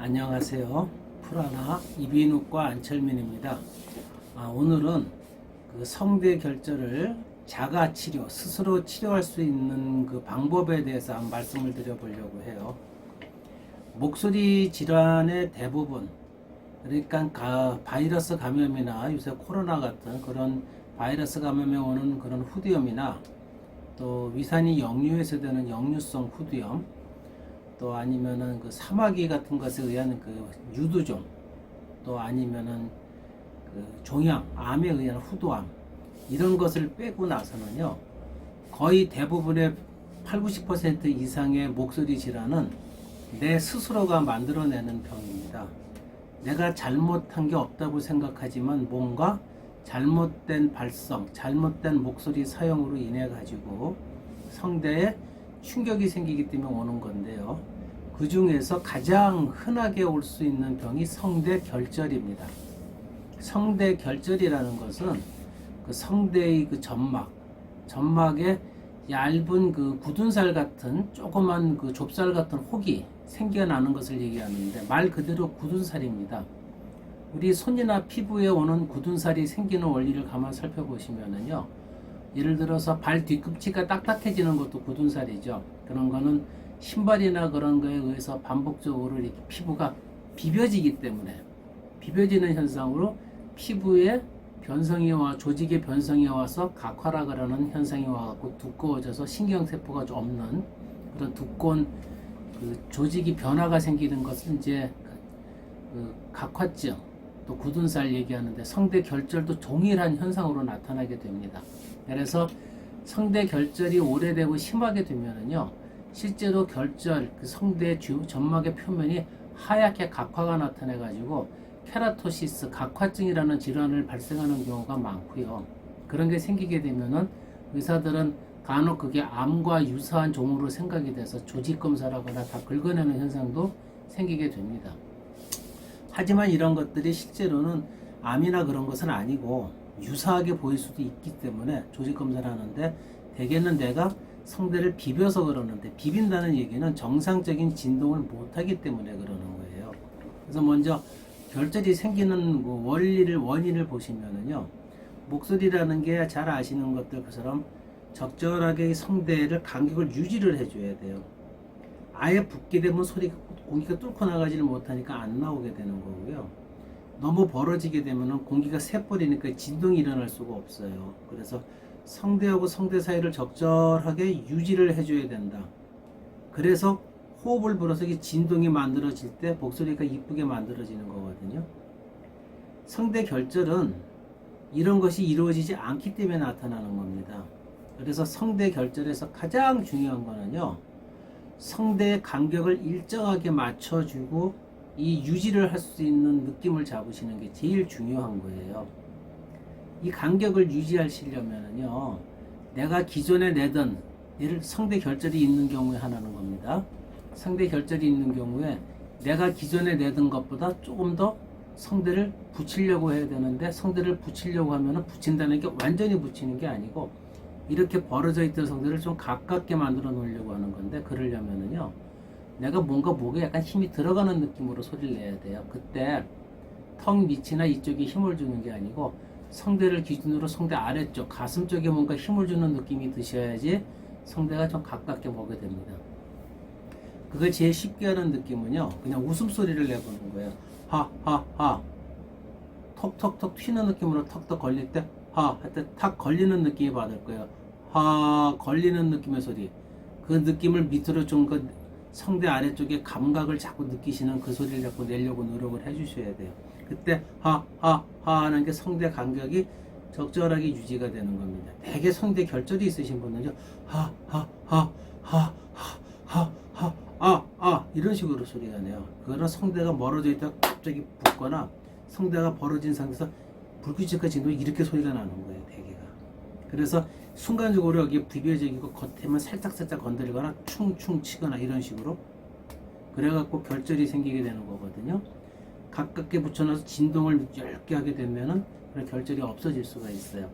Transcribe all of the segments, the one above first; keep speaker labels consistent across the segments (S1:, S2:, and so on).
S1: 안녕하세요. 프라나 이비인후과 안철민입니다. 오늘은 그 성대 결절을 자가 치료, 스스로 치료할 수 있는 그 방법에 대해서 한번 말씀을 드려보려고 해요. 목소리 질환의 대부분, 그러니까 바이러스 감염이나 요새 코로나 같은 그런 바이러스 감염에 오는 그런 후두염이나 또 위산이 역류해서 되는 역류성 후두염, 또 아니면은 그 사마귀 같은 것에 의한 그 유두종, 또 아니면은 그 종양, 암에 의한 후두암, 이런 것을 빼고 나서는요, 거의 대부분의 8, 90% 이상의 목소리 질환은 내 스스로가 만들어내는 병입니다. 내가 잘못한 게 없다고 생각하지만 뭔가 잘못된 발성, 잘못된 목소리 사용으로 인해 가지고 성대에 충격이 생기기 때문에 오는 건데요. 그 중에서 가장 흔하게 올 수 있는 병이 성대 결절입니다. 성대 결절이라는 것은 그 성대의 그 점막에 얇은 그 굳은살 같은 조그만 그 좁쌀 같은 혹이 생겨나는 것을 얘기하는데, 말 그대로 굳은살입니다. 우리 손이나 피부에 오는 굳은살이 생기는 원리를 가만 살펴보시면은요, 예를 들어서 발 뒤꿈치가 딱딱해지는 것도 굳은살이죠. 그런 거는 신발이나 그런 거에 의해서 반복적으로 이렇게 피부가 비벼지기 때문에, 비벼지는 현상으로 피부에 변성이 조직의 변성이 와서 각화라 그러는 현상이 와갖고 두꺼워져서 신경세포가 없는 그런 두꺼운 그 조직이 변화가 생기는 것은 이제 그 각화증, 또 굳은살 얘기하는데, 성대 결절도 동일한 현상으로 나타나게 됩니다. 그래서 성대 결절이 오래되고 심하게 되면은요, 실제로 결절, 그 성대 점막의 표면이 하얗게 각화가 나타내 가지고 케라토시스, 각화증이라는 질환을 발생하는 경우가 많고요. 그런 게 생기게 되면은 의사들은 간혹 그게 암과 유사한 종으로 생각이 돼서 조직 검사를 하거나 다 긁어내는 현상도 생기게 됩니다. 하지만 이런 것들이 실제로는 암이나 그런 것은 아니고 유사하게 보일 수도 있기 때문에 조직 검사를 하는데, 대개는 내가 성대를 비벼서 그러는데, 비빈다는 얘기는 정상적인 진동을 못하기 때문에 그러는 거예요. 그래서 먼저 결절이 생기는 원인을 보시면은요, 목소리라는 게 잘 아시는 것들처럼 적절하게 성대를 간격을 유지를 해줘야 돼요. 아예 붓게 되면 공기가 뚫고 나가지를 못하니까 안 나오게 되는 거고요. 너무 벌어지게 되면 공기가 새버리니까 진동이 일어날 수가 없어요. 그래서 성대하고 성대 사이를 적절하게 유지를 해줘야 된다. 그래서 호흡을 불어서 진동이 만들어질 때 목소리가 이쁘게 만들어지는 거거든요. 성대 결절은 이런 것이 이루어지지 않기 때문에 나타나는 겁니다. 그래서 성대 결절에서 가장 중요한 거는요, 성대의 간격을 일정하게 맞춰주고 이 유지를 할 수 있는 느낌을 잡으시는 게 제일 중요한 거예요. 이 간격을 유지하시려면요, 내가 기존에 내던, 예를 성대 결절이 있는 경우에 하나는 겁니다. 성대 결절이 있는 경우에 내가 기존에 내던 것보다 조금 더 성대를 붙이려고 해야 되는데, 성대를 붙이려고 하면은 붙인다는 게 완전히 붙이는 게 아니고 이렇게 벌어져 있던 성대를 좀 가깝게 만들어 놓으려고 하는 건데, 그러려면은요, 내가 뭔가 목에 약간 힘이 들어가는 느낌으로 소리를 내야 돼요. 그때 턱 밑이나 이쪽에 힘을 주는 게 아니고 성대를 기준으로 성대 아래쪽, 가슴 쪽에 뭔가 힘을 주는 느낌이 드셔야지 성대가 좀 가깝게 보게 됩니다. 그걸 제일 쉽게 하는 느낌은요, 그냥 웃음소리를 내보는 거예요. 하하하. 톡톡톡 튀는 느낌으로 턱턱 걸릴 때 하 할 때 탁 걸리는 느낌이 받을 거예요. 하 걸리는 느낌의 소리. 그 느낌을 밑으로 좀 그 성대 아래쪽에 감각을 자꾸 느끼시는 그 소리를 자꾸 내려고 노력을 해주셔야 돼요. 그때 하하하 하는 게 성대 간격이 적절하게 유지가 되는 겁니다. 대개 성대 결절이 있으신 분은요, 하하하하하하하하 이런 식으로 소리가 나요. 그거는 성대가 멀어져 있다가 갑자기 붓거나 성대가 벌어진 상태에서 불규칙한 진동이 이렇게 소리가 나는 거예요, 대개가. 그래서 순간적으로 여기에 비벼지고 겉에만 살짝살짝 건드리거나 충충 치거나 이런 식으로 그래갖고 결절이 생기게 되는 거거든요. 가깝게 붙여놔서 진동을 얇게 하게 되면은 그런 결절이 없어질 수가 있어요.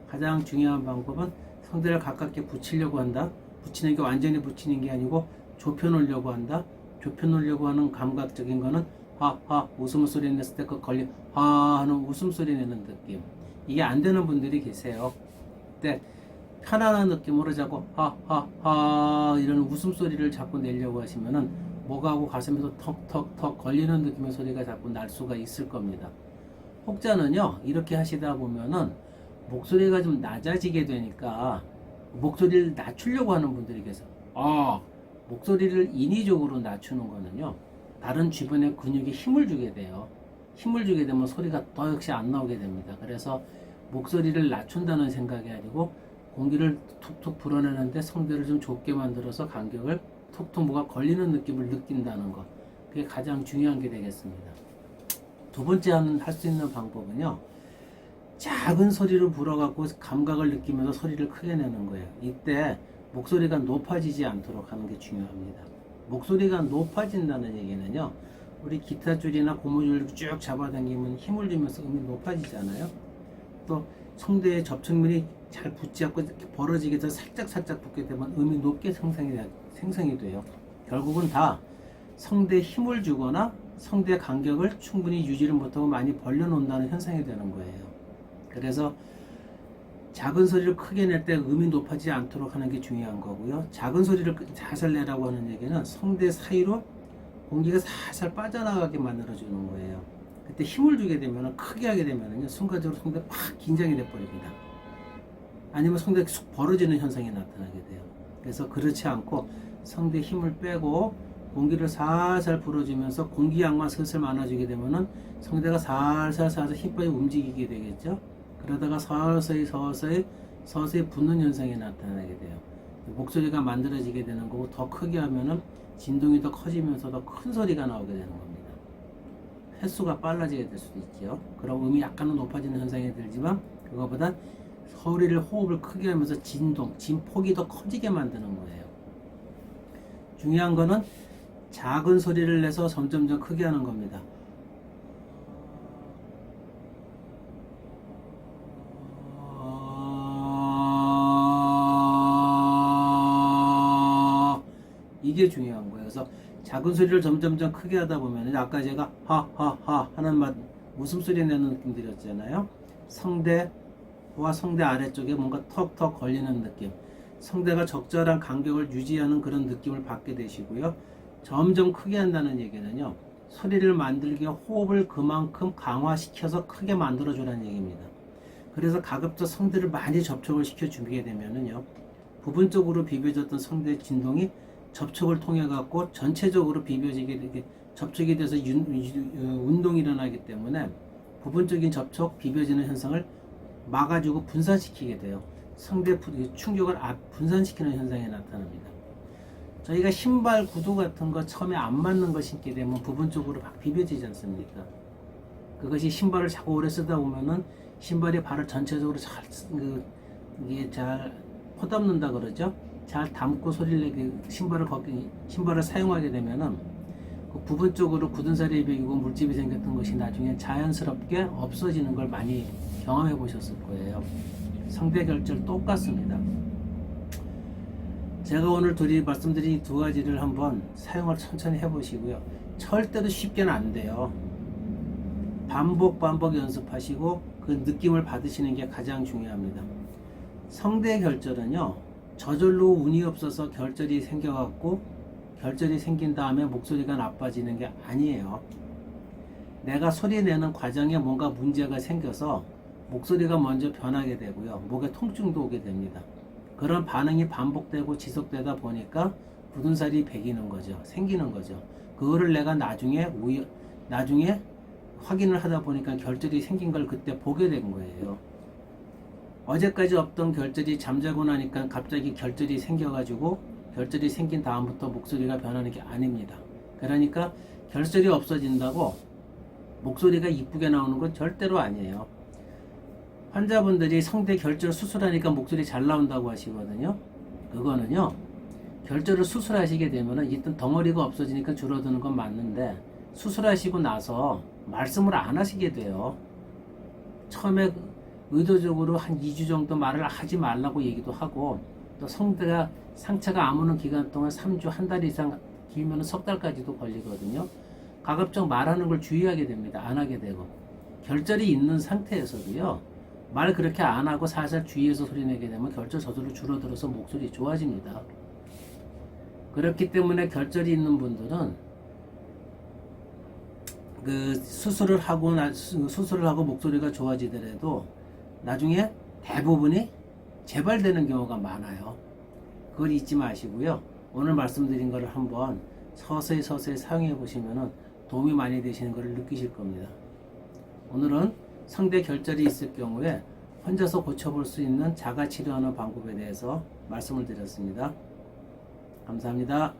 S1: 가장 중요한 방법은 성대를 가깝게 붙이려고 한다. 붙이는 게 완전히 붙이는 게 아니고 좁혀 놓으려고 한다. 좁혀놓으려고 하는 감각적인 거는 하하 웃음소리 냈을 때 그 걸리 하 하는 웃음소리 내는 느낌. 이게 안 되는 분들이 계세요. 근데 편안한 느낌으로 자꾸 하하하 이런 웃음소리를 자꾸 내려고 하시면은 목하고 가슴에서 턱턱턱 걸리는 느낌의 소리가 자꾸 날 수가 있을 겁니다. 혹자는요 이렇게 하시다 보면은 목소리가 좀 낮아지게 되니까 목소리를 낮추려고 하는 분들이 계세요. 목소리를 인위적으로 낮추는 거는요 다른 주변의 근육에 힘을 주게 돼요. 힘을 주게 되면 소리가 더 역시 안 나오게 됩니다. 그래서 목소리를 낮춘다는 생각이 아니고 공기를 툭툭 불어내는데 성대를 좀 좁게 만들어서 간격을 툭툭 뭐가 걸리는 느낌을 느낀다는 것, 그게 가장 중요한 게 되겠습니다. 두 번째 할 수 있는 방법은요 작은 소리로 불어갖고 감각을 느끼면서 소리를 크게 내는 거예요. 이때 목소리가 높아지지 않도록 하는 게 중요합니다. 목소리가 높아진다는 얘기는요 우리 기타 줄이나 고무줄을 쭉 잡아당기면 힘을 주면서 음이 높아지잖아요. 또 성대의 접촉면이 잘 붙지 않고 이렇게 벌어지게 돼서 살짝 붙게 되면 음이 높게 생성이 돼요. 결국은 다 성대에 힘을 주거나 성대 간격을 충분히 유지를 못하고 많이 벌려놓는다는 현상이 되는 거예요. 그래서 작은 소리를 크게 낼 때 음이 높아지지 않도록 하는 게 중요한 거고요. 작은 소리를 살살 내라고 하는 얘기는 성대 사이로 공기가 살살 빠져나가게 만들어주는 거예요. 그때 힘을 주게 되면 크게 하게 되면요 순간적으로 성대가 확 긴장이 돼버립니다. 아니면 성대가 쑥 벌어지는 현상이 나타나게 돼요. 그래서 그렇지 않고 성대 힘을 빼고 공기를 살살 불어주면서 공기 양만 슬슬 많아지게 되면은 성대가 살살 힘 빠져 움직이게 되겠죠. 그러다가 서서히 붙는 현상이 나타나게 돼요. 목소리가 만들어지게 되는 거고 더 크게 하면은 진동이 더 커지면서 더 큰 소리가 나오게 되는 겁니다. 횟수가 빨라지게 될 수도 있죠. 그럼 음이 약간은 높아지는 현상이 들지만 그거보다 호흡을 크게 하면서 진폭이 더 커지게 만드는 거예요. 중요한 거는 작은 소리를 내서 점점 크게 하는 겁니다. 이게 중요한 거예요. 그래서 작은 소리를 점점 크게 하다 보면 아까 제가 하하하 하는 웃음소리 내는 느낌 드렸잖아요. 성대와 성대 아래쪽에 뭔가 턱턱 걸리는 느낌, 성대가 적절한 간격을 유지하는 그런 느낌을 받게 되시고요. 점점 크게 한다는 얘기는요 소리를 만들기 위해 호흡을 그만큼 강화시켜서 크게 만들어 주라는 얘기입니다. 그래서 가급적 성대를 많이 접촉을 시켜 주게 되면은요 부분적으로 비벼졌던 성대 진동이 접촉을 통해 갖고 전체적으로 비벼지게 되게 접촉이 돼서 운동이 일어나기 때문에 부분적인 접촉 비벼지는 현상을 막아주고 분산시키게 돼요. 성대 충격을 분산시키는 현상이 나타납니다. 저희가 신발 구두 같은 거 처음에 안 맞는 거 신게 되면 부분적으로 막 비벼지지 않습니까? 그것이 신발을 자꾸 오래 쓰다 보면은 신발이 발을 전체적으로 이게 잘 포담는다 그러죠. 잘 담고 소리를 내게 신발을 사용하게 되면은 그 부분적으로 굳은 살이 배기고 물집이 생겼던 것이 나중에 자연스럽게 없어지는 걸 많이 경험해 보셨을 거예요. 성대 결절 똑같습니다. 제가 오늘 말씀드린 두 가지를 한번 사용을 천천히 해보시고요. 절대로 쉽게는 안 돼요. 반복 연습하시고 그 느낌을 받으시는 게 가장 중요합니다. 성대 결절은요 저절로 운이 없어서 결절이 생겨갖고 결절이 생긴 다음에 목소리가 나빠지는 게 아니에요. 내가 소리 내는 과정에 뭔가 문제가 생겨서 목소리가 먼저 변하게 되고요. 목에 통증도 오게 됩니다. 그런 반응이 반복되고 지속되다 보니까 굳은 살이 배기는 거죠. 생기는 거죠. 그거를 내가 나중에 확인을 하다 보니까 결절이 생긴 걸 그때 보게 된 거예요. 어제까지 없던 결절이 잠자고 나니까 갑자기 결절이 생겨가지고 결절이 생긴 다음부터 목소리가 변하는 게 아닙니다. 그러니까 결절이 없어진다고 목소리가 이쁘게 나오는 건 절대로 아니에요. 환자분들이 성대 결절 수술하니까 목소리 잘 나온다고 하시거든요. 그거는요 결절을 수술하시게 되면은 일단 덩어리가 없어지니까 줄어드는 건 맞는데 수술하시고 나서 말씀을 안 하시게 돼요. 처음에 의도적으로 한 2주 정도 말을 하지 말라고 얘기도 하고 또 성대가 상처가 아무는 기간 동안 3주 한 달 이상 길면 석 달까지도 걸리거든요. 가급적 말하는 걸 주의하게 됩니다. 안 하게 되고. 결절이 있는 상태에서도요, 말 그렇게 안 하고 살살 주의해서 소리 내게 되면 결절 저절로 줄어들어서 목소리 좋아집니다. 그렇기 때문에 결절이 있는 분들은 그 수술을 하고 목소리가 좋아지더라도 나중에 대부분이 재발되는 경우가 많아요. 그걸 잊지 마시고요. 오늘 말씀드린 거를 한번 서서히 사용해 보시면 도움이 많이 되시는 것을 느끼실 겁니다. 오늘은 성대 결절이 있을 경우에 혼자서 고쳐볼 수 있는 자가 치료하는 방법에 대해서 말씀을 드렸습니다. 감사합니다.